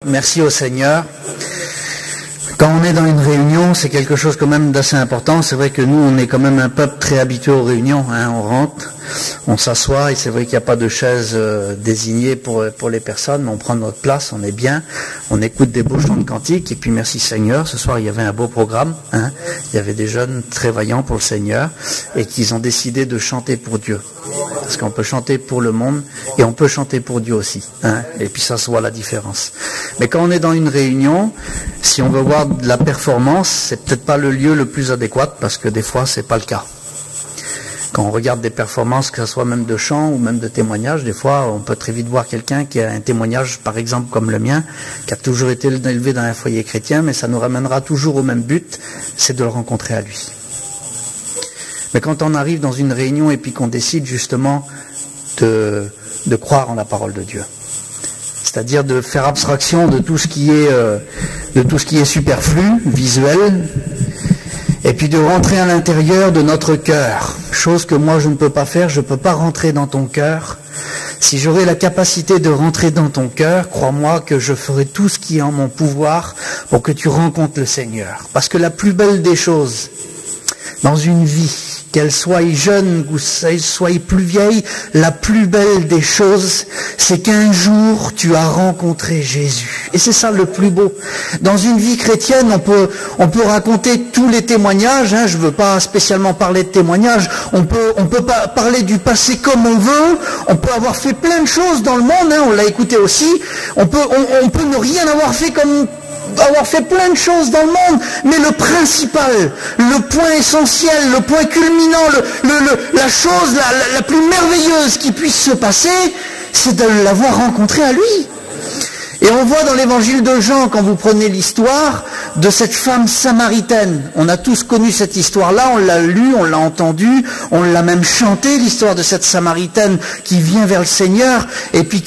merci au Seigneur. Quand on est dans une réunion, c'est quelque chose quand même d'assez important. C'est vrai que nous, on est quand même un peuple très habitué aux réunions. On rentre, on s'assoit, et c'est vrai qu'il n'y a pas de chaise désignée pour les personnes, mais on prend notre place, on est bien, on écoute des beaux chants de cantiques, et puis merci Seigneur. Ce soir, il y avait un beau programme. Il y avait des jeunes très vaillants pour le Seigneur, et qu'ils ont décidé de chanter pour Dieu. Parce qu'on peut chanter pour le monde, et on peut chanter pour Dieu aussi. Et puis ça se voit la différence. Mais quand on est dans une réunion, si on veut voir de la performance, c'est peut-être pas le lieu le plus adéquat, parce que des fois, c'est pas le cas. Quand on regarde des performances, que ce soit même de chant ou même de témoignages, des fois, on peut très vite voir quelqu'un qui a un témoignage, par exemple, comme le mien, qui a toujours été élevé dans un foyer chrétien, mais ça nous ramènera toujours au même but, c'est de le rencontrer à lui. Mais quand on arrive dans une réunion et puis qu'on décide justement de croire en la parole de Dieu, c'est-à-dire de faire abstraction de tout ce qui est superflu, visuel, et puis de rentrer à l'intérieur de notre cœur, chose que moi je ne peux pas faire, je ne peux pas rentrer dans ton cœur. Si j'aurais la capacité de rentrer dans ton cœur, crois-moi que je ferai tout ce qui est en mon pouvoir pour que tu rencontres le Seigneur. Parce que la plus belle des choses dans une vie, qu'elle soit jeune ou soit plus vieille, la plus belle des choses, c'est qu'un jour tu as rencontré Jésus. Et c'est ça le plus beau. Dans une vie chrétienne, on peut raconter tous les témoignages. Je ne veux pas spécialement parler de témoignages. On peut pas parler du passé comme on veut. On peut avoir fait plein de choses dans le monde. On l'a écouté aussi. On peut ne rien avoir fait plein de choses dans le monde, mais le principal, le point essentiel, le point culminant, la chose la plus merveilleuse qui puisse se passer, c'est de l'avoir rencontré à lui. Et on voit dans l'évangile de Jean, quand vous prenez l'histoire de cette femme samaritaine, on a tous connu cette histoire-là, on l'a lu, on l'a entendu, on l'a même chanté, l'histoire de cette samaritaine qui vient vers le Seigneur, et puis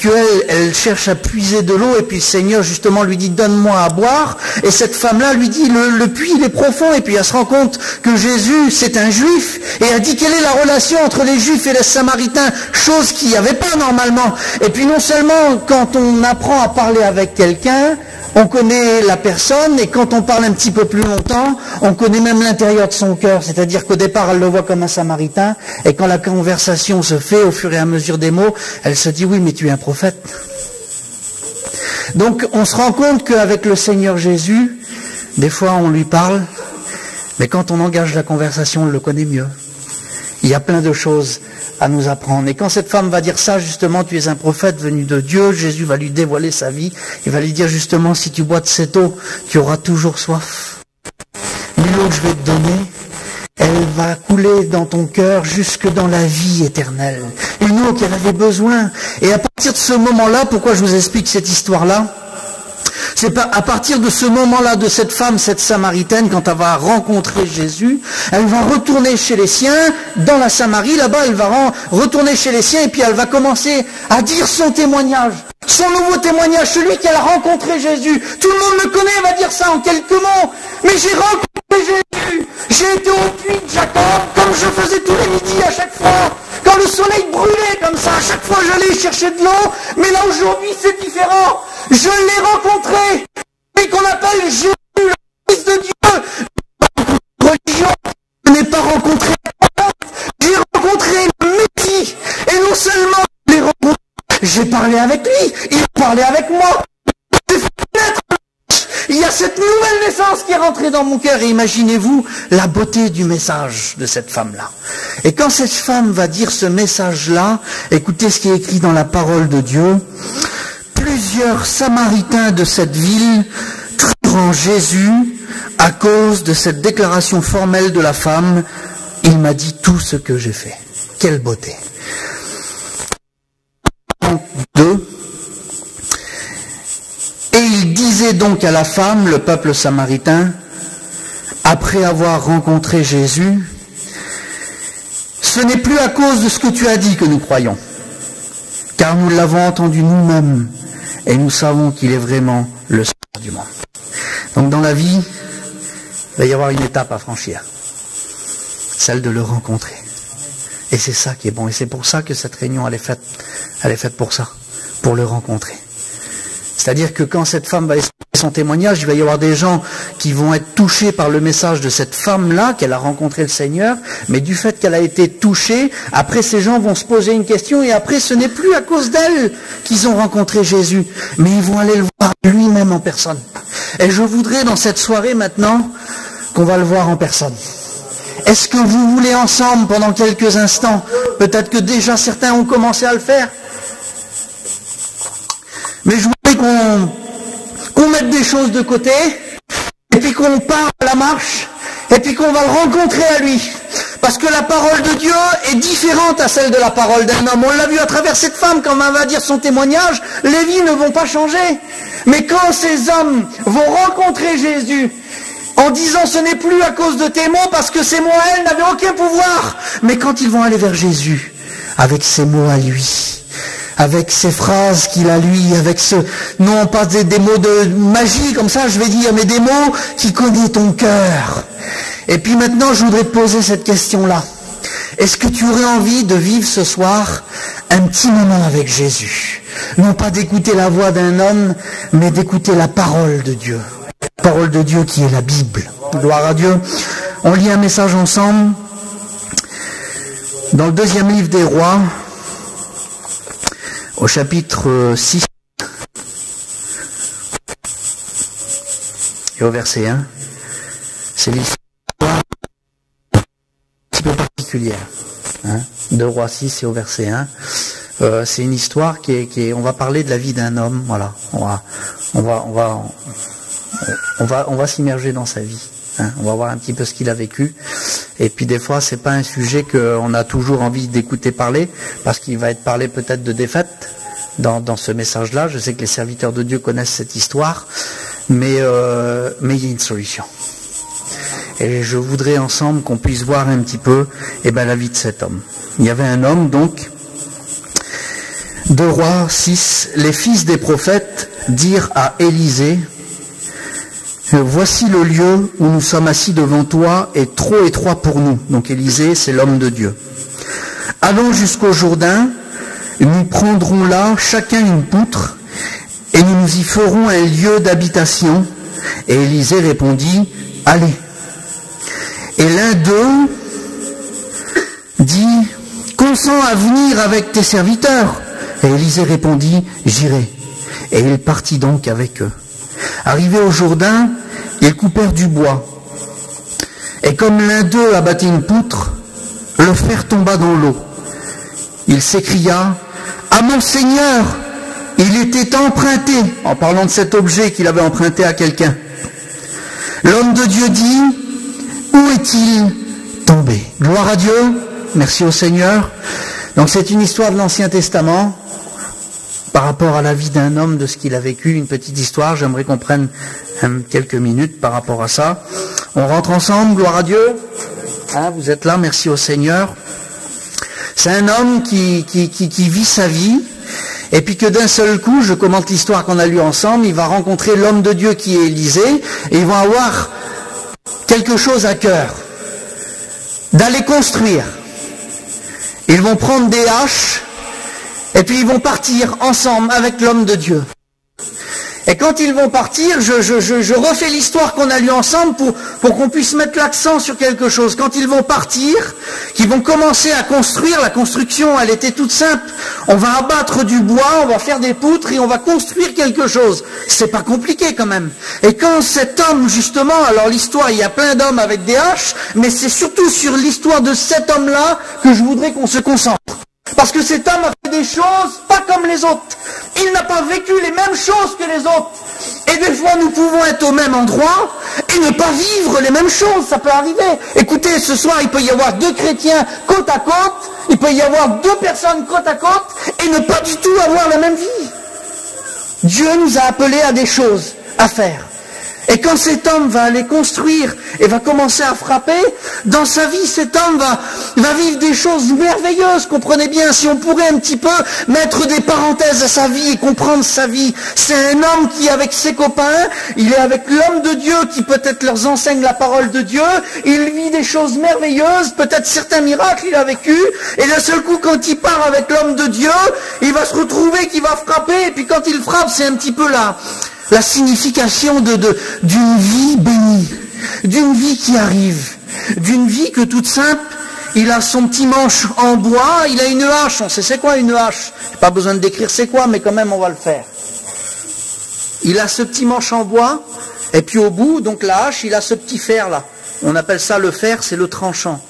elle cherche à puiser de l'eau, et puis le Seigneur justement lui dit donne-moi à boire, et cette femme-là lui dit le puits il est profond, et puis elle se rend compte que Jésus c'est un juif, et elle dit quelle est la relation entre les juifs et les samaritains, chose qu'il n'y avait pas normalement. Et puis non seulement quand on apprend à parler avec quelqu'un, on connaît la personne, et quand on parle un petit peu plus longtemps, on connaît même l'intérieur de son cœur. C'est-à-dire qu'au départ, elle le voit comme un samaritain, et quand la conversation se fait, au fur et à mesure des mots, elle se dit, oui, mais tu es un prophète. Donc, on se rend compte qu'avec le Seigneur Jésus, des fois, on lui parle, mais quand on engage la conversation, on le connaît mieux. Il y a plein de choses à nous apprendre. Et quand cette femme va dire ça, justement, tu es un prophète venu de Dieu, Jésus va lui dévoiler sa vie. Il va lui dire justement, si tu bois de cette eau, tu auras toujours soif. Mais l'eau que je vais te donner, elle va couler dans ton cœur jusque dans la vie éternelle. Une eau qu'elle avait besoin. Et à partir de ce moment-là, pourquoi je vous explique cette histoire-là ? C'est pas à partir de ce moment-là de cette femme, cette samaritaine, quand elle va rencontrer Jésus, elle va retourner chez les siens, dans la Samarie, là-bas, elle va retourner chez les siens, et puis elle va commencer à dire son témoignage, son nouveau témoignage, celui qu'elle a rencontré Jésus. Tout le monde me connaît, elle va dire ça en quelques mots, mais j'ai rencontré Jésus, j'ai été au puits de Jacob, comme je faisais tous les midis à chaque fois. Quand le soleil brûlait comme ça, à chaque fois j'allais chercher de l'eau, mais là aujourd'hui c'est différent. Je l'ai rencontré, et qu'on appelle Jésus, le Fils de Dieu. Religion, je n'ai pas rencontré, j'ai rencontré le Messie, et non seulement je l'ai rencontré, j'ai parlé avec lui, il a parlé avec moi. Il y a cette nouvelle naissance qui est rentrée dans mon cœur. Et imaginez-vous la beauté du message de cette femme-là. Et quand cette femme va dire ce message-là, écoutez ce qui est écrit dans la parole de Dieu. Plusieurs Samaritains de cette ville crurent en Jésus à cause de cette déclaration formelle de la femme. Il m'a dit tout ce que j'ai fait. Quelle beauté. 2. Et il disait donc à la femme, le peuple samaritain, après avoir rencontré Jésus, ce n'est plus à cause de ce que tu as dit que nous croyons, car nous l'avons entendu nous-mêmes, et nous savons qu'il est vraiment le Sauveur du monde. Donc dans la vie, il va y avoir une étape à franchir, celle de le rencontrer. Et c'est ça qui est bon, et c'est pour ça que cette réunion, elle est faite pour ça, pour le rencontrer. C'est-à-dire que quand cette femme va exprimer son témoignage, il va y avoir des gens qui vont être touchés par le message de cette femme-là, qu'elle a rencontré le Seigneur, mais du fait qu'elle a été touchée, après ces gens vont se poser une question, et après ce n'est plus à cause d'elle qu'ils ont rencontré Jésus, mais ils vont aller le voir lui-même en personne. Et je voudrais dans cette soirée maintenant qu'on va le voir en personne. Est-ce que vous voulez ensemble pendant quelques instants, peut-être que déjà certains ont commencé à le faire, mais je voudrais qu'on mette des choses de côté, et puis qu'on part à la marche, et puis qu'on va le rencontrer à lui. Parce que la parole de Dieu est différente à celle de la parole d'un homme. On l'a vu à travers cette femme, quand elle va dire son témoignage, les vies ne vont pas changer. Mais quand ces hommes vont rencontrer Jésus, en disant ce n'est plus à cause de tes mots, parce que ces mots à elle n'avaient aucun pouvoir, mais quand ils vont aller vers Jésus, avec ses mots à lui, avec ces phrases qu'il a lui, avec non pas des mots de magie comme ça, je vais dire, mais des mots qui connaissent ton cœur. Et puis maintenant, je voudrais te poser cette question-là. Est-ce que tu aurais envie de vivre ce soir un petit moment avec Jésus? Non pas d'écouter la voix d'un homme, mais d'écouter la parole de Dieu. La parole de Dieu qui est la Bible. Gloire à Dieu. On lit un message ensemble dans le 2e livre des Rois, au chapitre 6 et au verset 1. C'est l'histoire un petit peu particulière. Hein, 2 Rois 6 et au verset 1. C'est une histoire qui est, on va parler de la vie d'un homme. Voilà. On va s'immerger dans sa vie. Hein, on va voir un petit peu ce qu'il a vécu. Et puis des fois, c'est pas un sujet qu'on a toujours envie d'écouter parler, parce qu'il va être parlé peut-être de défaite dans ce message-là. Je sais que les serviteurs de Dieu connaissent cette histoire, mais il y a une solution. Et je voudrais ensemble qu'on puisse voir un petit peu la vie de cet homme. Il y avait un homme donc, 2 Rois 6, les fils des prophètes dirent à Élisée: voici le lieu où nous sommes assis devant toi est trop étroit pour nous. Donc Élisée, c'est l'homme de Dieu. Allons jusqu'au Jourdain, nous prendrons là chacun une poutre, et nous nous y ferons un lieu d'habitation. Et Élisée répondit: allez. Et l'un d'eux dit: consens à venir avec tes serviteurs. Et Élisée répondit: j'irai. Et il partit donc avec eux. Arrivé au Jourdain, ils coupèrent du bois. Et comme l'un d'eux abattait une poutre, le fer tomba dans l'eau. Il s'écria: à mon Seigneur, il était emprunté, en parlant de cet objet qu'il avait emprunté à quelqu'un. L'homme de Dieu dit: où est-il tombé? Gloire à Dieu, merci au Seigneur. Donc c'est une histoire de l'Ancien Testament, par rapport à la vie d'un homme, de ce qu'il a vécu, une petite histoire. J'aimerais qu'on prenne quelques minutes par rapport à ça. On rentre ensemble, gloire à Dieu. Hein, vous êtes là, merci au Seigneur. C'est un homme qui vit sa vie, et puis que d'un seul coup, je commente l'histoire qu'on a lue ensemble, il va rencontrer l'homme de Dieu qui est Élisée, et ils vont avoir quelque chose à cœur, d'aller construire. Ils vont prendre des haches, et puis ils vont partir ensemble avec l'homme de Dieu. Et quand ils vont partir, je refais l'histoire qu'on a lue ensemble pour qu'on puisse mettre l'accent sur quelque chose. Quand ils vont partir, qu'ils vont commencer à construire, la construction, elle était toute simple. On va abattre du bois, on va faire des poutres et on va construire quelque chose. C'est pas compliqué quand même. Et quand cet homme, justement, alors l'histoire, il y a plein d'hommes avec des haches, mais c'est surtout sur l'histoire de cet homme-là que je voudrais qu'on se concentre. Parce que cet homme a fait des choses pas comme les autres. Il n'a pas vécu les mêmes choses que les autres. Et des fois, nous pouvons être au même endroit et ne pas vivre les mêmes choses. Ça peut arriver. Écoutez, ce soir, il peut y avoir 2 chrétiens côte à côte. Il peut y avoir 2 personnes côte à côte et ne pas du tout avoir la même vie. Dieu nous a appelés à des choses à faire. Et quand cet homme va aller construire et va commencer à frapper, dans sa vie, cet homme va vivre des choses merveilleuses. Comprenez bien, si on pourrait un petit peu mettre des parenthèses à sa vie et comprendre sa vie. C'est un homme qui, avec ses copains, il est avec l'homme de Dieu qui peut-être leur enseigne la parole de Dieu. Il vit des choses merveilleuses, peut-être certains miracles il a vécu. Et d'un seul coup, quand il part avec l'homme de Dieu, il va se retrouver qu'il va frapper. Et puis quand il frappe, c'est un petit peu la signification d'une vie bénie, d'une vie qui arrive, d'une vie que toute simple, il a son petit manche en bois, il a une hache, on sait c'est quoi une hache, pas besoin de décrire c'est quoi, mais quand même on va le faire. Il a ce petit manche en bois, et puis au bout, donc la hache, il a ce petit fer là, on appelle ça le fer, c'est le tranchant,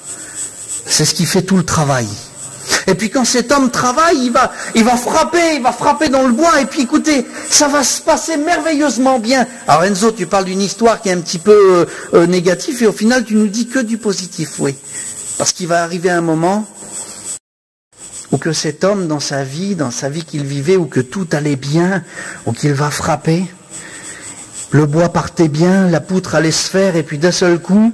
c'est ce qui fait tout le travail. Et puis quand cet homme travaille, il va frapper dans le bois, et puis écoutez, ça va se passer merveilleusement bien. Alors Enzo, tu parles d'une histoire qui est un petit peu négative, et au final tu nous dis que du positif, oui. Parce qu'il va arriver un moment où que cet homme dans sa vie qu'il vivait, où que tout allait bien, où qu'il va frapper, le bois partait bien, la poutre allait se faire, et puis d'un seul coup,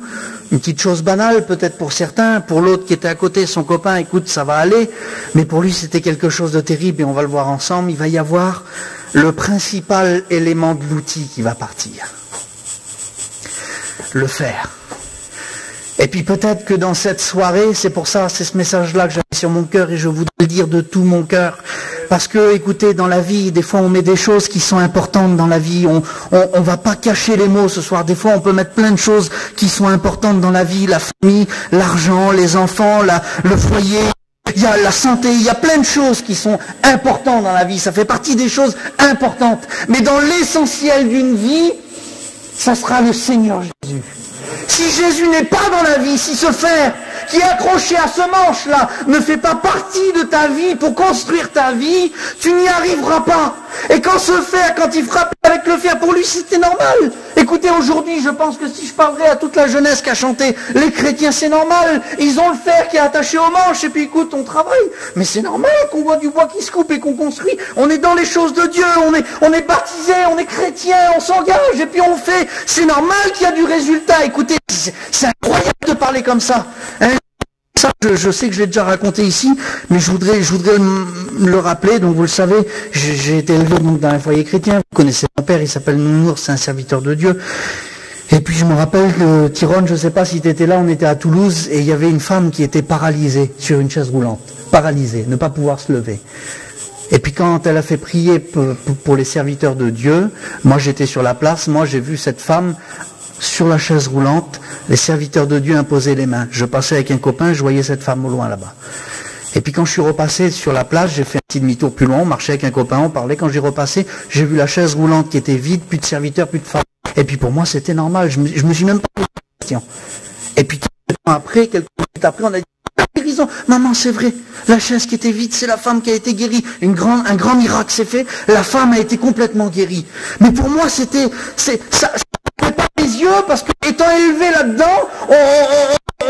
une petite chose banale peut-être pour certains, pour l'autre qui était à côté, son copain, écoute, ça va aller, mais pour lui c'était quelque chose de terrible, et on va le voir ensemble, il va y avoir le principal élément de l'outil qui va partir. Le fer. Et puis peut-être que dans cette soirée, c'est pour ça, c'est ce message-là que j'avais sur mon cœur, et je voudrais le dire de tout mon cœur. Parce que, écoutez, dans la vie, des fois on met des choses qui sont importantes dans la vie. On va pas cacher les mots ce soir. Des fois on peut mettre plein de choses qui sont importantes dans la vie. La famille, l'argent, les enfants, le foyer. Il y a la santé, il y a plein de choses qui sont importantes dans la vie. Ça fait partie des choses importantes. Mais dans l'essentiel d'une vie, ça sera le Seigneur Jésus. Si Jésus n'est pas dans la vie, si ce fer qui est accroché à ce manche-là ne fait pas partie de ta vie pour construire ta vie, tu n'y arriveras pas. Et quand ce fer, quand il frappe avec le fer, pour lui c'était normal. Écoutez, aujourd'hui, je pense que si je parlerais à toute la jeunesse qui a chanté, les chrétiens, c'est normal. Ils ont le fer qui est attaché au manche, et puis écoute, on travaille. Mais c'est normal qu'on voit du bois qui se coupe et qu'on construit. On est dans les choses de Dieu, on est baptisé, on est chrétien, on s'engage, et puis on fait. C'est normal qu'il y a du résultat. Écoutez, c'est incroyable de parler comme ça. Hein, ça, je sais que je l'ai déjà raconté ici, mais je voudrais le rappeler. Donc vous le savez, j'ai été élevé donc dans un foyer chrétien. Vous connaissez mon père, il s'appelle Nounours, c'est un serviteur de Dieu. Et puis je me rappelle que Tyrone, je ne sais pas si tu étais là, on était à Toulouse, et il y avait une femme qui était paralysée sur une chaise roulante. Paralysée, ne pas pouvoir se lever. Et puis quand elle a fait prier pour les serviteurs de Dieu, moi j'étais sur la place, moi j'ai vu cette femme sur la chaise roulante, les serviteurs de Dieu imposaient les mains. Je passais avec un copain, je voyais cette femme au loin là-bas. Et puis quand je suis repassé sur la place, j'ai fait un petit demi-tour plus loin, on marchait avec un copain, on parlait. Quand j'ai repassé, j'ai vu la chaise roulante qui était vide, plus de serviteurs, plus de femmes. Et puis pour moi, c'était normal, je me suis même pas posé la question. Et puis quelques minutes après, on a dit, guérison. Maman, c'est vrai, la chaise qui était vide, c'est la femme qui a été guérie. Un grand miracle s'est fait, la femme a été complètement guérie. Mais pour moi, ça pas les yeux, parce que étant élevé là-dedans,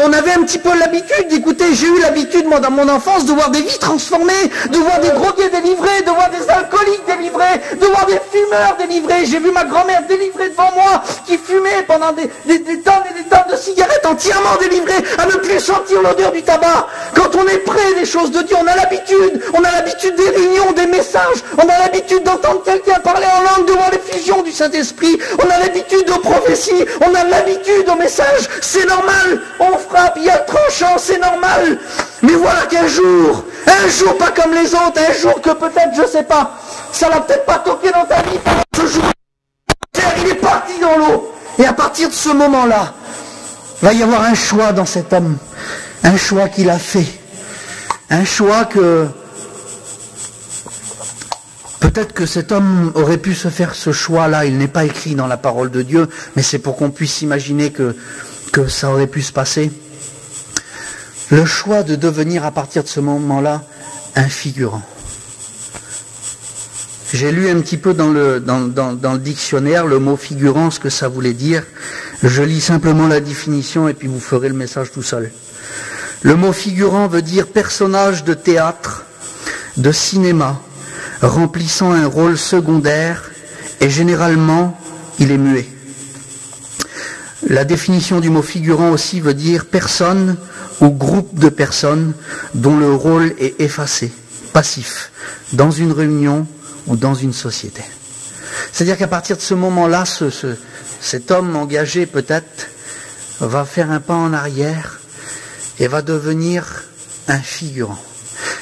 on avait un petit peu l'habitude. Écoutez, j'ai eu l'habitude, moi, dans mon enfance, de voir des vies transformées, de voir des drogués délivrés, de voir des alcooliques délivrés, de voir des fumeurs délivrés. J'ai vu ma grand-mère délivrée devant moi, qui fumait pendant des tonnes et des tonnes de cigarettes, entièrement délivrée, à ne plus sentir l'odeur du tabac. Quand on est près des choses de Dieu, on a l'habitude des réunions, des messages, on a l'habitude d'entendre quelqu'un parler en langue, de voir l'effusion du Saint-Esprit, on a l'habitude aux prophéties, on a l'habitude aux messages, c'est normal, on frappe, il y a le tranchant, c'est normal. Mais voilà qu'un jour pas comme les autres, un jour que peut-être, je sais pas, ça l'a peut-être pas toqué dans ta vie, ce jour, il est parti dans l'eau. Et à partir de ce moment-là, va y avoir un choix dans cet homme, un choix qu'il a fait, un choix que peut-être que cet homme aurait pu se faire ce choix-là, il n'est pas écrit dans la parole de Dieu, mais c'est pour qu'on puisse imaginer que ça aurait pu se passer. Le choix de devenir à partir de ce moment-là un figurant. J'ai lu un petit peu dans le dictionnaire le mot figurant, ce que ça voulait dire. Je lis simplement la définition et puis vous ferez le message tout seul. Le mot figurant veut dire personnage de théâtre, de cinéma, remplissant un rôle secondaire, et généralement il est muet. La définition du mot figurant aussi veut dire personne ou groupe de personnes dont le rôle est effacé, passif, dans une réunion ou dans une société. C'est-à-dire qu'à partir de ce moment-là, cet homme engagé peut-être va faire un pas en arrière et va devenir un figurant.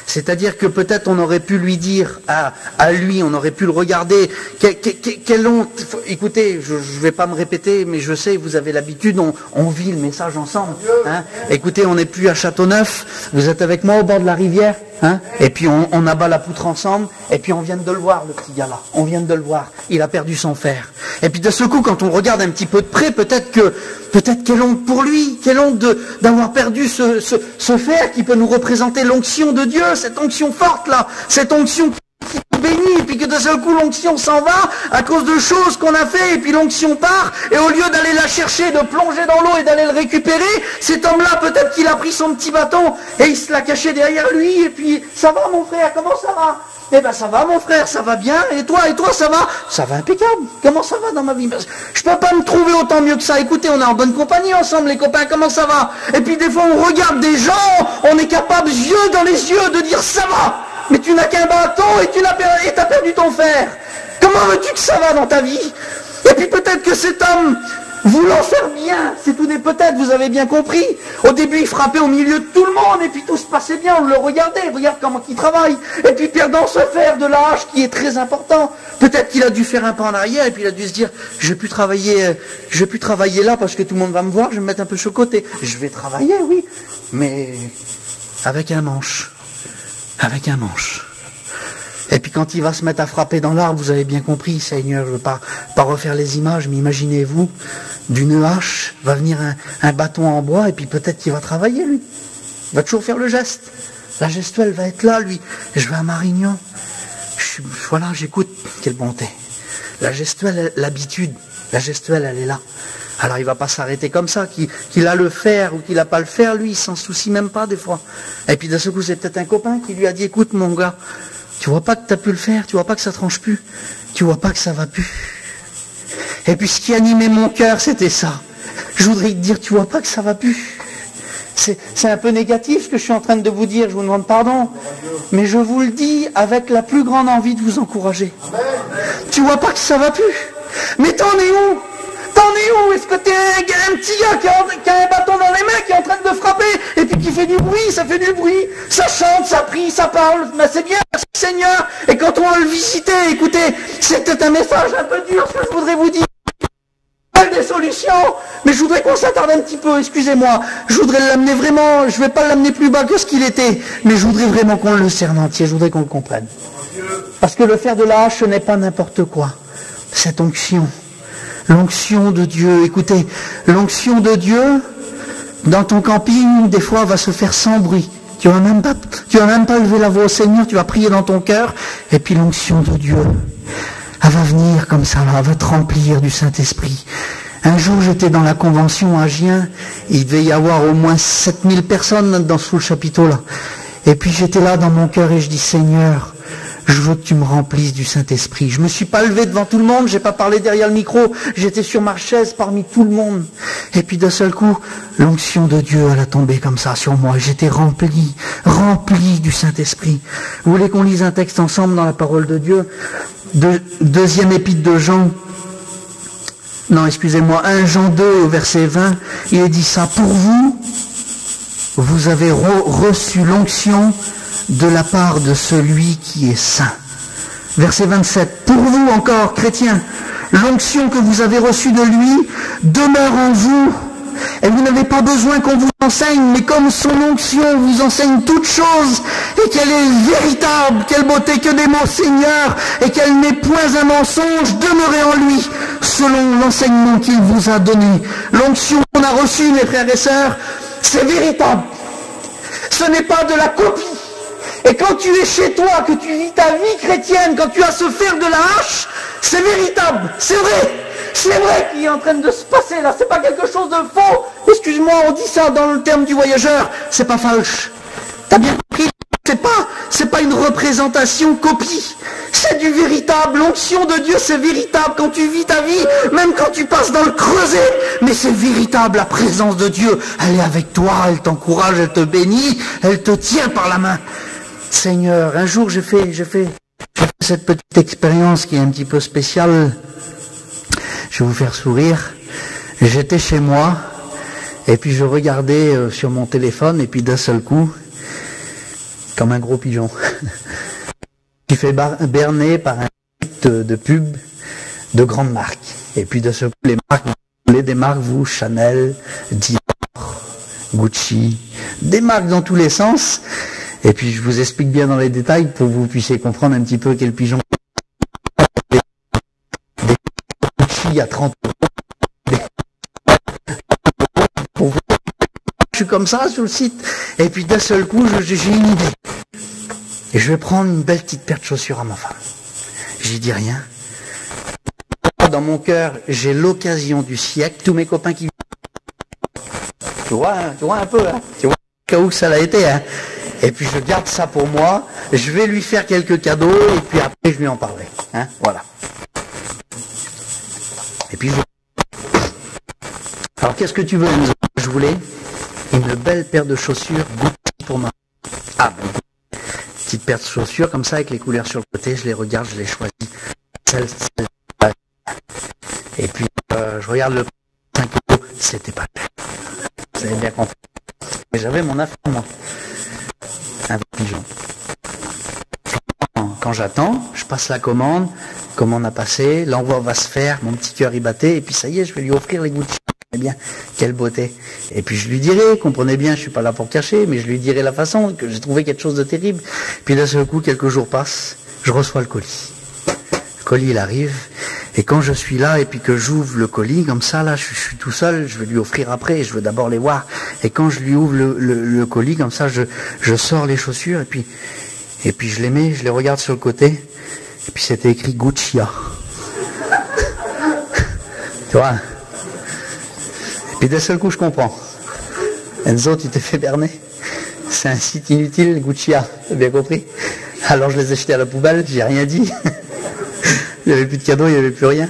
C'est-à-dire que peut-être on aurait pu lui dire à lui, on aurait pu le regarder, quelle honte. Écoutez, je ne vais pas me répéter, mais je sais, vous avez l'habitude, on vit le message ensemble. Hein. Écoutez, on n'est plus à Châteauneuf, vous êtes avec moi au bord de la rivière, hein, et puis on abat la poutre ensemble, et puis on vient de le voir, le petit gars là, on vient de le voir, il a perdu son fer. Et puis de ce coup, quand on regarde un petit peu de près, peut-être quelle honte pour lui, quelle honte d'avoir perdu ce fer qui peut nous représenter l'onction de Dieu, cette onction forte là, cette onction qui nous bénit, et puis que de seul coup l'onction s'en va à cause de choses qu'on a fait, et puis l'onction part, et au lieu d'aller la chercher, de plonger dans l'eau et d'aller le récupérer, cet homme-là, peut-être qu'il a pris son petit bâton, et il se l'a caché derrière lui, et puis, ça va mon frère, comment ça va? Eh ben ça va mon frère, ça va bien, et toi ça va? Ça va impeccable, comment ça va dans ma vie? Je peux pas me trouver autant mieux que ça, écoutez, on est en bonne compagnie ensemble les copains, comment ça va? Et puis des fois on regarde des gens, on est capable, yeux dans les yeux, de dire ça va, mais tu n'as qu'un bâton et t'as perdu ton fer. Comment veux-tu que ça va dans ta vie? Et puis peut-être que cet homme, voulant faire bien, c'est tout des peut-être, vous avez bien compris. Au début, il frappait au milieu de tout le monde, et puis tout se passait bien, on le regardait, regarde comment il travaille. Et puis perdant ce fer de la hache qui est très important, peut-être qu'il a dû faire un pas en arrière, et puis il a dû se dire, je vais plus travailler là parce que tout le monde va me voir, je vais me mettre un peu sur le côté. Je vais travailler, oui, mais avec un manche. Avec un manche. Et puis quand il va se mettre à frapper dans l'arbre, vous avez bien compris, Seigneur, je ne veux pas refaire les images, mais imaginez-vous, d'une hache va venir un bâton en bois, et puis peut-être qu'il va travailler, lui. Il va toujours faire le geste. La gestuelle va être là, lui. Je vais à Marignan. Voilà, j'écoute. Quelle bonté. La gestuelle, l'habitude. La gestuelle, elle est là. Alors il ne va pas s'arrêter comme ça, qu'il a le faire ou qu'il n'a pas le faire, lui, il s'en soucie même pas des fois. Et puis de ce coup, c'est peut-être un copain qui lui a dit, écoute mon gars, tu vois pas que tu as pu le faire, tu vois pas que ça tranche plus, tu vois pas que ça va plus. Et puis ce qui animait mon cœur, c'était ça. Je voudrais te dire, tu vois pas que ça va plus. C'est un peu négatif ce que je suis en train de vous dire, je vous demande pardon. Mais je vous le dis avec la plus grande envie de vous encourager. Tu vois pas que ça va plus. Mais t'en es où? T'en es où? Est-ce que t'es un petit gars qui a un bâton dans les mains, qui est en train de frapper, et puis qui fait du bruit, ça fait du bruit, ça chante, ça prie, ça parle, mais c'est bien, merci Seigneur. Et quand on va le visiter, écoutez, c'est peut-être un message un peu dur, ce que je voudrais vous dire. Des solutions, mais je voudrais qu'on s'attarde un petit peu, excusez-moi, je voudrais l'amener vraiment, je ne vais pas l'amener plus bas que ce qu'il était, mais je voudrais vraiment qu'on le cerne entier, je voudrais qu'on le comprenne. Parce que le fer de la hache, ce n'est pas n'importe quoi. Cette onction, l'onction de Dieu, écoutez, l'onction de Dieu, dans ton camping, des fois, va se faire sans bruit. Tu vas même pas lever la voix au Seigneur, tu vas prier dans ton cœur, et puis l'onction de Dieu, elle va venir comme ça, là, elle va te remplir du Saint-Esprit. Un jour, j'étais dans la convention à Gien, il devait y avoir au moins 7000 personnes sous le chapiteau, là. Et puis j'étais là dans mon cœur et je dis, Seigneur, je veux que tu me remplisses du Saint-Esprit. Je me suis pas levé devant tout le monde, j'ai pas parlé derrière le micro, j'étais sur ma chaise parmi tout le monde. Et puis d'un seul coup, l'onction de Dieu, elle a tombé comme ça sur moi. J'étais rempli du Saint-Esprit. Vous voulez qu'on lise un texte ensemble dans la parole de Dieu? Deuxième épître de Jean. Non, excusez-moi, 1 Jean 2 au verset 20, il est dit ça. Pour vous, vous avez reçu l'onction de la part de celui qui est saint. Verset 27. Pour vous encore, chrétiens, l'onction que vous avez reçue de lui demeure en vous. Et vous n'avez pas besoin qu'on vous enseigne, mais comme son onction vous enseigne toutes choses, et qu'elle est véritable, quelle beauté que des mots, Seigneur, et qu'elle n'est point un mensonge, demeurez en lui, selon l'enseignement qu'il vous a donné. L'onction qu'on a reçue, mes frères et sœurs, c'est véritable. Ce n'est pas de la copie. Et quand tu es chez toi, que tu vis ta vie chrétienne, quand tu as ce fer de la hache, c'est véritable, c'est vrai. C'est vrai qu'il est en train de se passer là, c'est pas quelque chose de faux. Excuse-moi, on dit ça dans le terme du voyageur, c'est pas falche. T'as bien compris? C'est pas une représentation copie. C'est du véritable. L'onction de Dieu, c'est véritable quand tu vis ta vie, même quand tu passes dans le creuset. Mais c'est véritable. La présence de Dieu, elle est avec toi, elle t'encourage, elle te bénit, elle te tient par la main. Seigneur, un jour j'ai fait cette petite expérience qui est un petit peu spéciale. Je vais vous faire sourire. J'étais chez moi et puis je regardais sur mon téléphone et puis d'un seul coup, comme un gros pigeon, qui fait berner par un site de pub de grandes marques. Et puis d'un seul coup, les marques, vous voulez des marques, vous, Chanel, Dior, Gucci, des marques dans tous les sens. Et puis je vous explique bien dans les détails pour que vous puissiez comprendre un petit peu quel pigeon. Des Gucci à 30 euros. Je suis comme ça sur le site. Et puis d'un seul coup, j'ai une idée. Et je vais prendre une belle petite paire de chaussures à ma femme. J'y dis rien. Dans mon cœur, j'ai l'occasion du siècle. Tous mes copains qui... Tu vois un peu, hein, tu vois au cas où ça l'a été, hein. Et puis je garde ça pour moi, je vais lui faire quelques cadeaux, et puis après je lui en parlerai. Hein, voilà. Et puis alors qu'est-ce que tu veux, Enzo? Je voulais une belle paire de chaussures Gucci pour ma... Ah ben, petite paire de chaussures comme ça avec les couleurs sur le côté, je les regarde, je les choisis. Et puis je regarde le 5 euros, c'était pas cher. Vous avez bien compris. Et j'avais mon affaire, moi. Un pigeon. Quand j'attends, je passe la commande a passé, l'envoi va se faire, mon petit cœur y battait, et puis ça y est, je vais lui offrir les Gucci. Eh bien, quelle beauté. Et puis je lui dirai, comprenez bien, je suis pas là pour cacher, mais je lui dirai la façon, que j'ai trouvé quelque chose de terrible. Puis d'un seul coup, quelques jours passent, je reçois le colis. Le colis, il arrive, et quand je suis là, et puis que j'ouvre le colis, comme ça, là, je suis tout seul, je vais lui offrir après, je veux d'abord les voir. Et quand je lui ouvre le colis, comme ça, je sors les chaussures, et puis je les mets, je les regarde sur le côté, et puis c'était écrit Guccia. Tu vois? Et puis d'un seul coup, je comprends. Enzo, tu t'es fait berner. C'est un site inutile, Guccia, t'as bien compris? Alors je les ai jetés à la poubelle, j'ai rien dit. Il n'y avait plus de cadeaux, il n'y avait plus rien.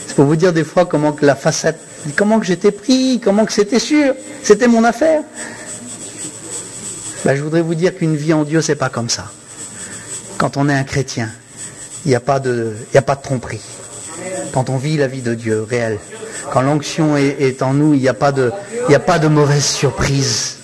C'est pour vous dire des fois comment que la facette, comment que j'étais pris, comment que c'était sûr, c'était mon affaire. Ben, je voudrais vous dire qu'une vie en Dieu, c'est pas comme ça. Quand on est un chrétien, il n'y a pas de tromperie. Quand on vit la vie de Dieu réelle, quand l'onction est en nous, il n'y a pas de mauvaises surprises.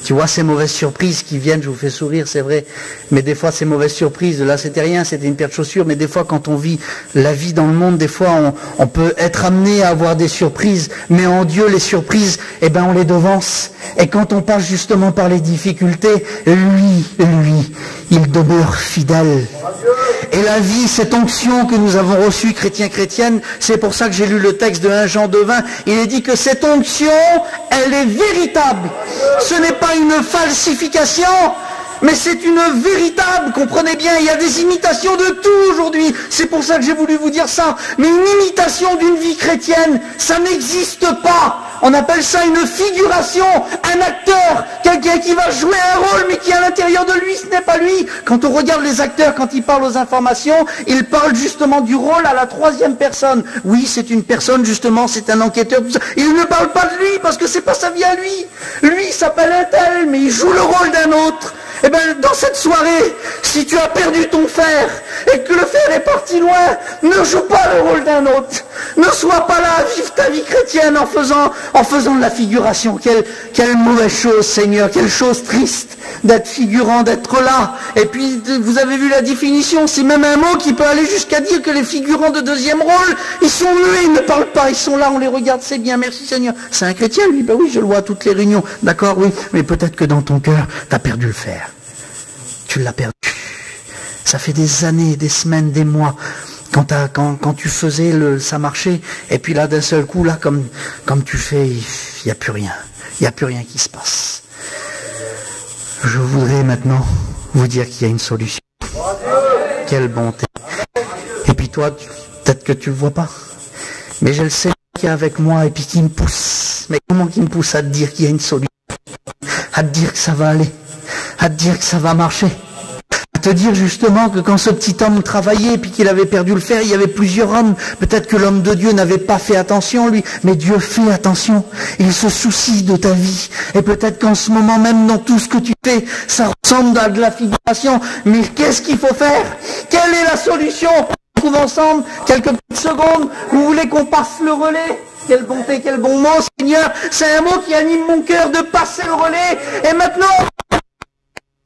Tu vois, ces mauvaises surprises qui viennent, je vous fais sourire, c'est vrai, mais des fois ces mauvaises surprises, là c'était rien, c'était une paire de chaussures, mais des fois quand on vit la vie dans le monde, des fois on peut être amené à avoir des surprises, mais en Dieu les surprises, eh ben on les devance. Et quand on passe justement par les difficultés, lui, il demeure fidèle. Et la vie, cette onction que nous avons reçue, chrétiens, chrétiennes, c'est pour ça que j'ai lu le texte de 1 Jean 2:20, il est dit que cette onction, elle est véritable. Ce n'est pas une falsification, mais c'est une véritable, comprenez bien, il y a des imitations de tout aujourd'hui, c'est pour ça que j'ai voulu vous dire ça, mais une imitation d'une vie chrétienne, ça n'existe pas. On appelle ça une figuration, un acteur, quelqu'un qui va jouer un rôle, mais qui à l'intérieur de lui, ce n'est pas lui. Quand on regarde les acteurs, quand ils parlent aux informations, ils parlent justement du rôle à la troisième personne. Oui, c'est une personne, justement, c'est un enquêteur, tout ça. Ils ne parlent pas de lui, parce que c'est pas sa vie à lui. Lui, il s'appelle un tel, mais il joue le rôle d'un autre. Eh bien, dans cette soirée, si tu as perdu ton fer, et que le fer est parti loin, ne joue pas le rôle d'un autre. Ne sois pas là à vivre ta vie chrétienne en faisant de la figuration. Quelle mauvaise chose, Seigneur, quelle chose triste d'être figurant, d'être là. Et puis, vous avez vu la définition, c'est même un mot qui peut aller jusqu'à dire que les figurants de deuxième rôle, ils sont muets, ils ne parlent pas, ils sont là, on les regarde, c'est bien, merci Seigneur. C'est un chrétien, lui, ben oui, je le vois à toutes les réunions. D'accord, oui, mais peut-être que dans ton cœur, tu as perdu le fer. Tu l'as perdu. Ça fait des années, des semaines, des mois. Quand tu faisais ça marchait. Et puis là, d'un seul coup, là, comme tu fais, il n'y a plus rien. Il n'y a plus rien qui se passe. Je voudrais maintenant vous dire qu'il y a une solution. Quelle bonté. Et puis toi, peut-être que tu ne le vois pas. Mais je le sais qui est avec moi et puis qui me pousse. Mais comment qui me pousse à te dire qu'il y a une solution? À te dire que ça va aller? à te dire que ça va marcher. À te dire justement que quand ce petit homme travaillait puis qu'il avait perdu le fer, il y avait plusieurs hommes. Peut-être que l'homme de Dieu n'avait pas fait attention, lui, mais Dieu fait attention. Il se soucie de ta vie. Et peut-être qu'en ce moment même, dans tout ce que tu fais, ça ressemble à de la figuration. Mais qu'est-ce qu'il faut faire? Quelle est la solution? On trouve ensemble quelques petites secondes. Vous voulez qu'on passe le relais? Quelle bonté, quel bon mot, Seigneur. C'est un mot qui anime mon cœur de passer le relais. Et maintenant,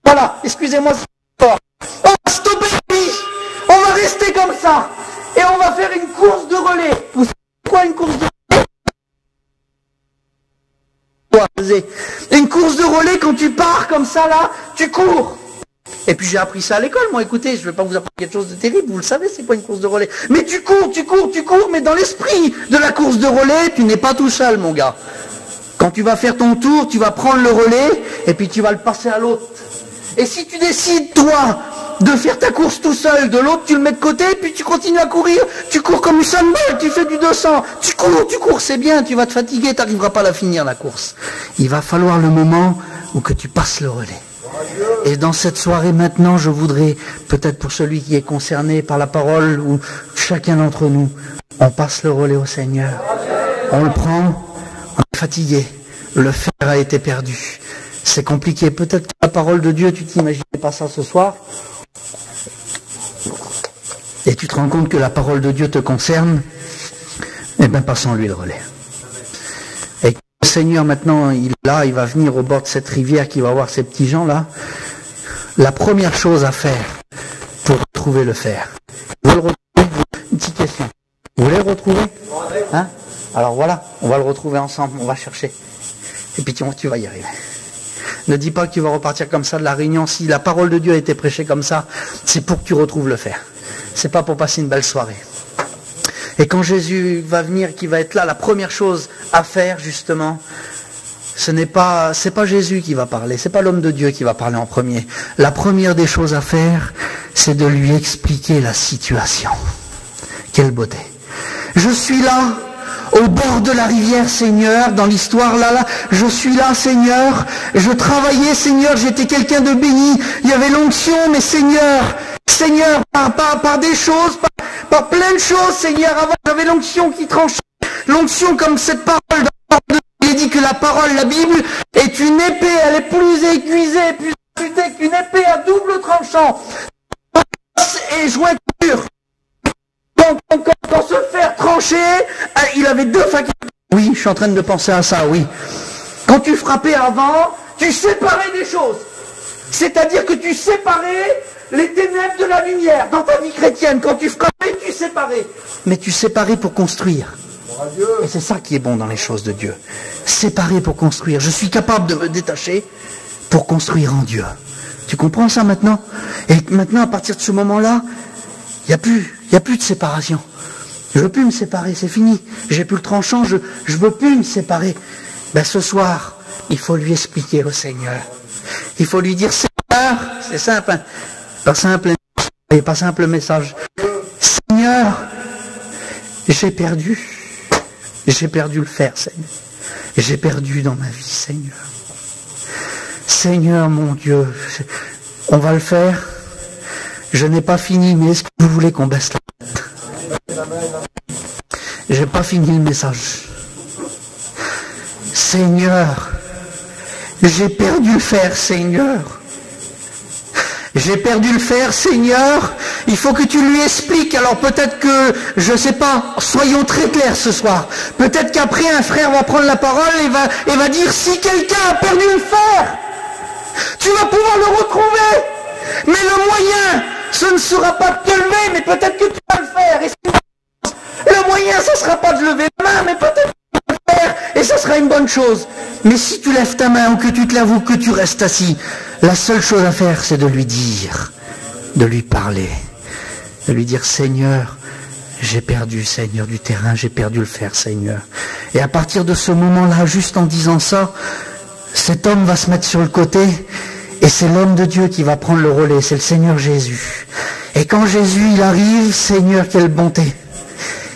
voilà, excusez-moi. On va stopper la vie. On va rester comme ça. Et on va faire une course de relais. Vous savez quoi une course de relais? Une course de relais, quand tu pars comme ça là, tu cours. Et puis j'ai appris ça à l'école, moi, écoutez, je ne vais pas vous apprendre quelque chose de terrible, vous le savez, c'est pas une course de relais. Mais tu cours, mais dans l'esprit de la course de relais, tu n'es pas tout seul, mon gars. Quand tu vas faire ton tour, tu vas prendre le relais, et puis tu vas le passer à l'autre. Et si tu décides, toi, de faire ta course tout seul, de l'autre, tu le mets de côté, puis tu continues à courir, tu cours comme Usain Bolt, tu fais du 200, tu cours, c'est bien, tu vas te fatiguer, tu n'arriveras pas à la finir, la course. Il va falloir le moment où que tu passes le relais. Et dans cette soirée maintenant, je voudrais, peut-être pour celui qui est concerné par la parole, ou chacun d'entre nous, on passe le relais au Seigneur. On le prend, on est fatigué, le fer a été perdu. C'est compliqué, peut-être que la parole de Dieu, tu t'imaginais pas ça ce soir, et tu te rends compte que la parole de Dieu te concerne, eh bien passons-lui le relais. Et le Seigneur maintenant, il va venir au bord de cette rivière, qui va voir ces petits gens là. La première chose à faire pour retrouver le fer. Vous le retrouvez? Une petite question. Vous voulez le retrouver? Hein? Alors voilà, on va le retrouver ensemble, on va chercher. Et puis tu vas y arriver. Ne dis pas que tu vas repartir comme ça de la réunion. Si la parole de Dieu a été prêchée comme ça, c'est pour que tu retrouves le fer. C'est pas pour passer une belle soirée. Et quand Jésus va venir, qui va être là, la première chose à faire, justement, c'est pas Jésus qui va parler, c'est pas l'homme de Dieu qui va parler en premier. La première des choses à faire, c'est de lui expliquer la situation. Quelle beauté. Je suis là, au bord de la rivière, Seigneur, dans l'histoire là, je suis là, Seigneur, je travaillais, Seigneur, j'étais quelqu'un de béni, il y avait l'onction, mais Seigneur, par des choses, par plein de choses, Seigneur, avant j'avais l'onction qui tranchait, l'onction comme cette parole, il dit que la parole, la Bible, est une épée, elle est plus aiguisée, plus affûtée qu'une épée à double tranchant, et jointure. Quand ce fer tranché, il avait deux facultés. Oui, je suis en train de penser à ça, oui. Quand tu frappais avant, tu séparais des choses. C'est-à-dire que tu séparais les ténèbres de la lumière. Dans ta vie chrétienne, quand tu frappais, tu séparais. Mais tu séparais pour construire. Et c'est ça qui est bon dans les choses de Dieu. Séparer pour construire. Je suis capable de me détacher pour construire en Dieu. Tu comprends ça maintenant? Et maintenant, à partir de ce moment-là, il n'y a plus de séparation. Je ne veux plus me séparer, c'est fini. J'ai plus le tranchant, je ne veux plus me séparer. Ben ce soir, il faut lui expliquer au Seigneur. Il faut lui dire, Seigneur, c'est simple, hein, pas simple message. Seigneur, j'ai perdu le fer, Seigneur. J'ai perdu dans ma vie, Seigneur. Seigneur, mon Dieu, on va le faire. Je n'ai pas fini, mais est-ce que vous voulez qu'on baisse la tête? J'ai pas fini le message. Seigneur, j'ai perdu le fer, Seigneur. J'ai perdu le fer, Seigneur. Il faut que tu lui expliques. Alors peut-être que, je sais pas, soyons très clairs ce soir. Peut-être qu'après un frère va prendre la parole et va dire, si quelqu'un a perdu le fer, tu vas pouvoir le retrouver. Mais le moyen, ce ne sera pas de te lever, mais peut-être que tu vas le faire. Et le moyen, ce ne sera pas de lever la main, mais peut-être que tu vas le faire, et ce sera une bonne chose. Mais si tu lèves ta main, ou que tu te lèves, ou que tu restes assis, la seule chose à faire, c'est de lui dire, de lui parler, de lui dire, Seigneur, j'ai perdu, Seigneur, du terrain, j'ai perdu le fer, Seigneur. Et à partir de ce moment-là, juste en disant ça, cet homme va se mettre sur le côté, et c'est l'homme de Dieu qui va prendre le relais, c'est le Seigneur Jésus. Et quand Jésus, il arrive, Seigneur, quelle bonté.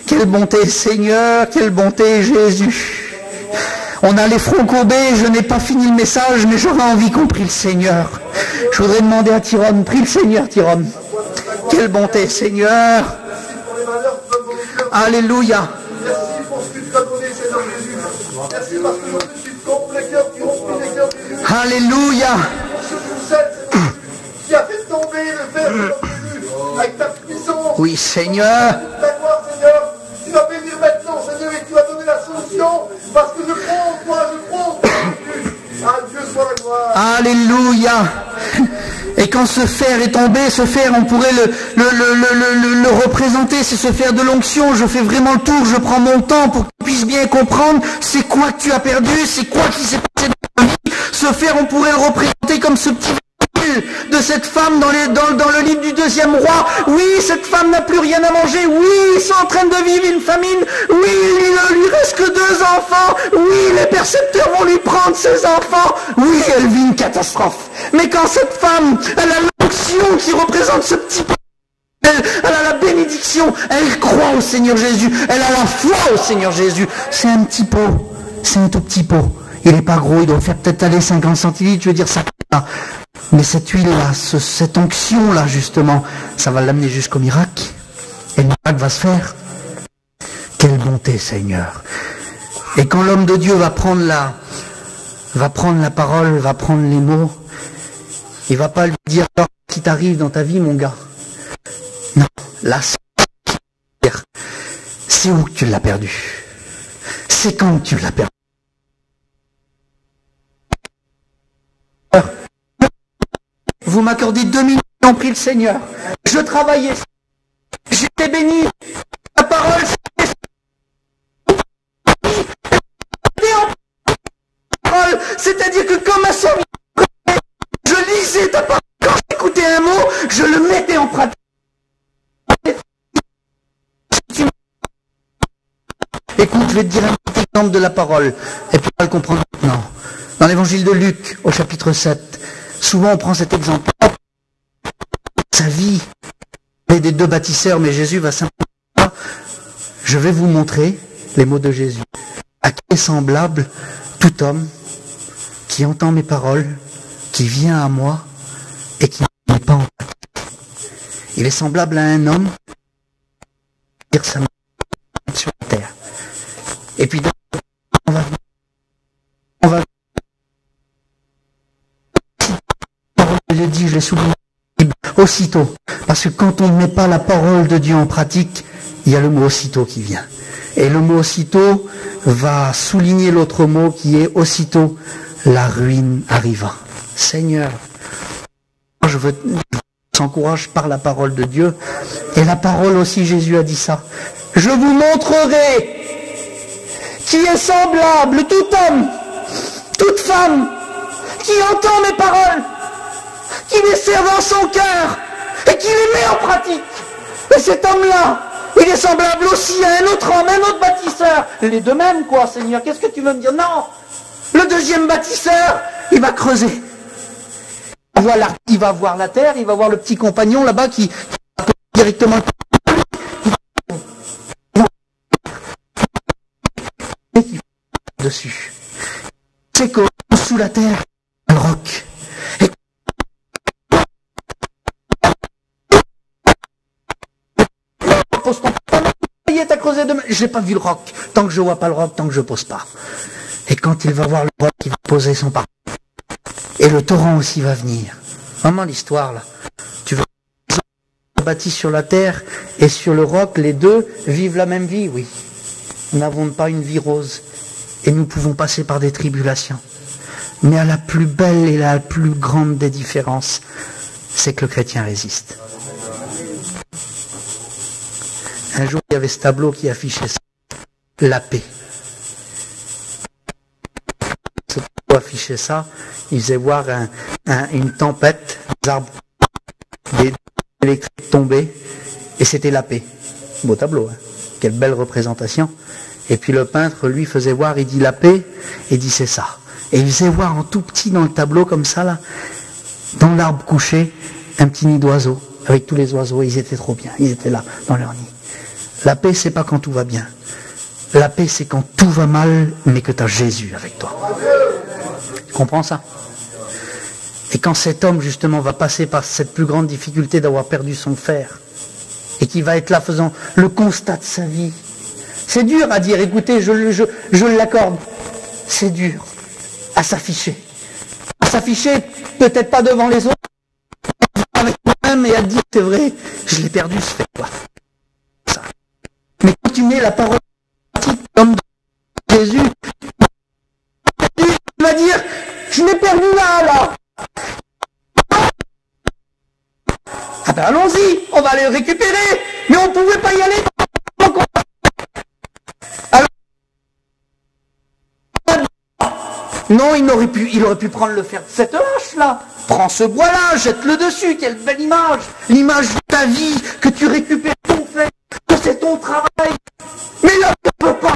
Quelle bonté, Seigneur, quelle bonté, Jésus. On a les fronts courbés, je n'ai pas fini le message, mais j'aurais envie qu'on prie le Seigneur. Je voudrais demander à Tyrone, prie le Seigneur, Tyrone. Quelle bonté, Seigneur. Alléluia. Merci pour ce que tu as donné, Seigneur Jésus. Merci parce que aujourd'hui tu comptes les cœurs, tu remplis les cœurs, Jésus. Alléluia. Ce qui a fait tomber le fer, Seigneur Jésus, avec ta puissance. Oui, Seigneur. Ta gloire, Seigneur. Tu vas bénir maintenant, Seigneur, et tu vas donner la solution. Parce que je crois en toi, je crois en toi, Jésus. À Dieu soit la gloire. Alléluia. Et quand ce fer est tombé, ce fer, on pourrait le représenter, c'est ce fer de l'onction. Je fais vraiment le tour, je prends mon temps pour que tu puisses bien comprendre c'est quoi que tu as perdu, c'est quoi qui s'est passé dans ta vie. Ce fer, on pourrait le représenter comme ce petit de cette femme dans le livre du 2e roi. Oui, cette femme n'a plus rien à manger. Oui, ils sont en train de vivre une famine. Oui, il ne lui reste que 2 enfants. Oui, les percepteurs vont lui prendre ses enfants. Oui, elle vit une catastrophe. Mais quand cette femme, elle a l'onction qui représente ce petit elle a la bénédiction, elle croit au Seigneur Jésus, elle a la foi au Seigneur Jésus. C'est un petit pot, c'est un tout petit pot. Il n'est pas gros, il doit faire peut-être aller 50 centilitres, je veux dire ça. Mais cette huile-là, cette onction-là, justement, ça va l'amener jusqu'au miracle. Et le miracle va se faire. Quelle bonté, Seigneur. Et quand l'homme de Dieu va prendre la parole, va prendre les mots, il ne va pas lui dire « Alors, qu'est-ce qui t'arrive dans ta vie, mon gars ?» Non, là, c'est où que tu l'as perdu. C'est quand que tu l'as perdu. Vous m'accordez 2 minutes, on prie le Seigneur. Je travaillais, j'étais béni. La parole, c'est-à-dire que comme un serviteur, je lisais ta parole. Quand j'écoutais un mot, je le mettais en pratique. Écoute, je vais te dire un petit exemple de la parole, et puis on va le comprendre maintenant. Dans l'évangile de Luc, au chapitre 7, souvent on prend cet exemple. Sa vie, il y a des 2 bâtisseurs, mais Jésus va simplement... Je vais vous montrer les mots de Jésus. À qui est semblable tout homme qui entend mes paroles, qui vient à moi et qui n'est pas en pratique. Il est semblable à un homme qui tire sa main sur la terre. Et puis, on va je l'ai dit, je l'ai souligné aussitôt. Parce que quand on ne met pas la parole de Dieu en pratique, il y a le mot aussitôt qui vient. Et le mot aussitôt va souligner l'autre mot qui est aussitôt la ruine arriva. Seigneur, je t'encourage par la parole de Dieu. Et la parole aussi, Jésus a dit ça. Je vous montrerai qui est semblable, tout homme, toute femme, qui entend mes paroles, qui les serre dans son cœur et qui les met en pratique. Et cet homme-là, il est semblable aussi à un autre homme, un autre bâtisseur. Les 2 mêmes, quoi, Seigneur. Qu'est-ce que tu veux me dire? Non. Le 2e bâtisseur, il va creuser. Il va voir la terre, il va voir le petit compagnon là-bas qui directement dessus. C'est que sous la terre, le roc. T'as creusé demain. J'ai pas vu le roc. Tant que je vois pas le roc, tant que je pose pas. Et quand il va voir le roc, il va poser son pas. Et le torrent aussi va venir. Vraiment l'histoire là. Tu veux bâti sur la terre et sur le roc, les 2 vivent la même vie, oui. Nous n'avons pas une vie rose. Et nous pouvons passer par des tribulations. Mais à la plus belle et la plus grande des différences, c'est que le chrétien résiste. Un jour, il y avait ce tableau qui affichait ça. La paix. Ce tableau affichait ça. Il faisait voir une tempête, des arbres, des électriques tombés, et c'était la paix. Beau tableau, hein. Quelle belle représentation. Et puis le peintre, lui, faisait voir, il dit la paix, et dit c'est ça. Et il faisait voir en tout petit dans le tableau, comme ça, là, dans l'arbre couché, un petit nid d'oiseaux. Avec tous les oiseaux, ils étaient trop bien. Ils étaient là, dans leur nid. La paix, c'est pas quand tout va bien. La paix, c'est quand tout va mal, mais que tu as Jésus avec toi. Tu comprends ça? Et quand cet homme, justement, va passer par cette plus grande difficulté d'avoir perdu son frère, et qui va être là faisant le constat de sa vie, c'est dur à dire, écoutez, je l'accorde, c'est dur à s'afficher. À s'afficher, peut-être pas devant les autres, avec moi-même, et à dire, c'est vrai, je l'ai perdu, ce fait quoi. Ça. Mais quand tu mets la parole comme de Jésus, il va dire, je l'ai perdu là. Ah ben allons-y, on va aller le récupérer, mais on ne pouvait pas y aller. Alors, non, il aurait pu prendre le fer de cette hache là. Prends ce bois-là, jette-le dessus, quelle belle image. L'image de ta vie, que tu récupères ton fait, que c'est ton travail. Mais là, on ne peut pas.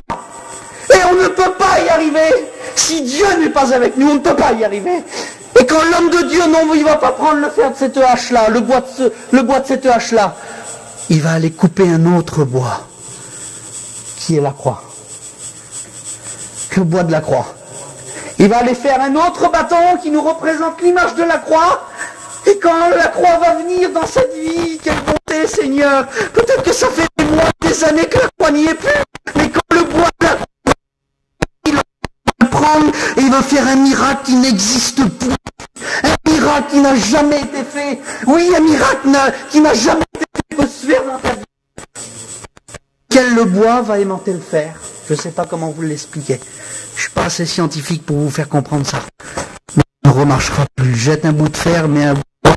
Et on ne peut pas y arriver. Si Dieu n'est pas avec nous, on ne peut pas y arriver. Et quand l'homme de Dieu, non, il ne va pas prendre le fer de cette hache-là, le bois de cette hache-là. Il va aller couper un autre bois, qui est la croix. Le bois de la croix. Il va aller faire un autre bâton qui nous représente l'image de la croix. Et quand la croix va venir dans cette vie, quelle bonté, Seigneur. Peut-être que ça fait des mois, des années que la croix n'y est plus. Mais quand le bois de la croix, il va prendre et il va faire un miracle qui n'existe plus. Un miracle qui n'a jamais été fait. Oui, un miracle qui n'a jamais été fait peut se faire dans ta vie. Quel le bois va aimanter le fer? Je ne sais pas comment vous l'expliquer. Je ne suis pas assez scientifique pour vous faire comprendre ça. Mais on ne remarchera plus. Jette un bout de fer, mais un bout de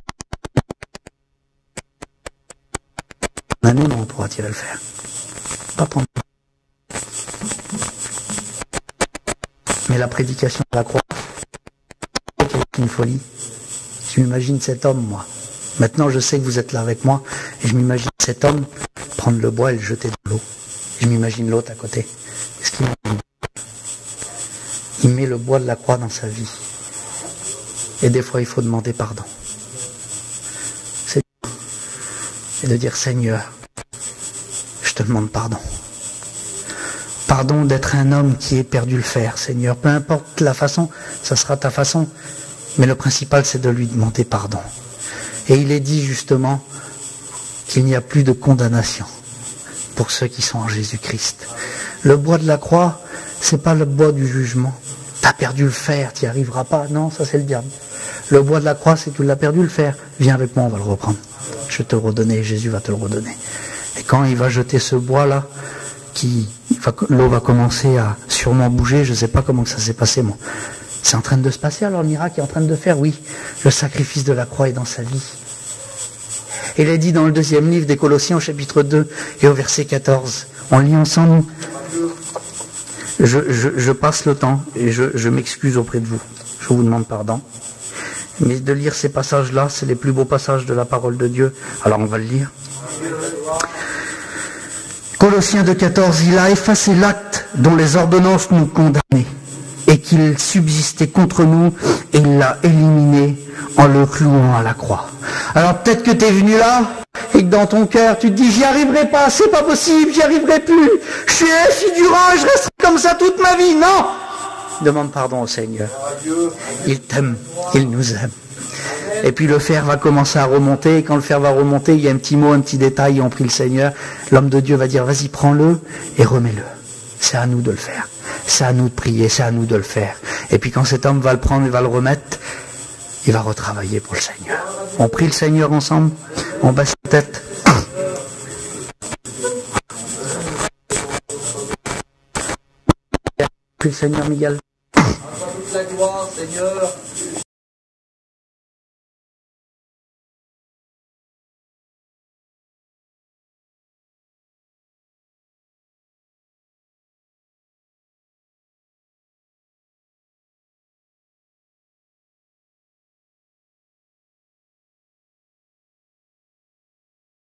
bois. Non, on pourra tirer le fer. Pas prendre. Mais la prédication de la croix, c'est une folie. Je m'imagine cet homme, moi. Maintenant, je sais que vous êtes là avec moi, et je m'imagine cet homme prendre le bois et le jeter dans l'eau. Je m'imagine l'autre à côté. Qu'est-ce qu'il m'imagine? Il met le bois de la croix dans sa vie. Et des fois, il faut demander pardon. C'est et de dire, Seigneur, je te demande pardon. Pardon d'être un homme qui ait perdu le fer, Seigneur. Peu importe la façon, ça sera ta façon. Mais le principal, c'est de lui demander pardon. Et il est dit justement qu'il n'y a plus de condamnation pour ceux qui sont en Jésus-Christ. Le bois de la croix, c'est pas le bois du jugement. T'as perdu le fer, t'y arriveras pas. Non, ça c'est le diable. Le bois de la croix, c'est que tu l'as perdu le fer. Viens avec moi, on va le reprendre. Je vais te le redonner, Jésus va te le redonner. Et quand il va jeter ce bois-là, l'eau va commencer à sûrement bouger, je ne sais pas comment ça s'est passé, moi. C'est en train de se passer, alors le miracle est en train de faire, oui. Le sacrifice de la croix est dans sa vie. Et il est dit dans le 2e livre des Colossiens, au chapitre 2 et au verset 14. On lit ensemble. Je passe le temps et je m'excuse auprès de vous. Je vous demande pardon. Mais de lire ces passages-là, c'est les plus beaux passages de la parole de Dieu. Alors on va le lire. Colossiens 2,14, il a effacé l'acte dont les ordonnances nous condamnaient et qu'il subsistait contre nous et il l'a éliminé en le clouant à la croix. Alors peut-être que tu es venu là et que dans ton cœur tu te dis j'y arriverai pas, c'est pas possible, j'y arriverai plus, je suis un figurant, je resterai comme ça toute ma vie. Non! Demande pardon au Seigneur. Il t'aime, il nous aime. Et puis le fer va commencer à remonter, et quand le fer va remonter, il y a un petit mot, un petit détail, on prie le Seigneur, l'homme de Dieu va dire, vas-y, prends-le et remets-le. C'est à nous de le faire. C'est à nous de prier, c'est à nous de le faire. Et puis quand cet homme va le prendre et va le remettre, il va retravailler pour le Seigneur. On prie le Seigneur ensemble, on baisse la tête. Prie le Seigneur, Miguel. Toute la gloire, Seigneur.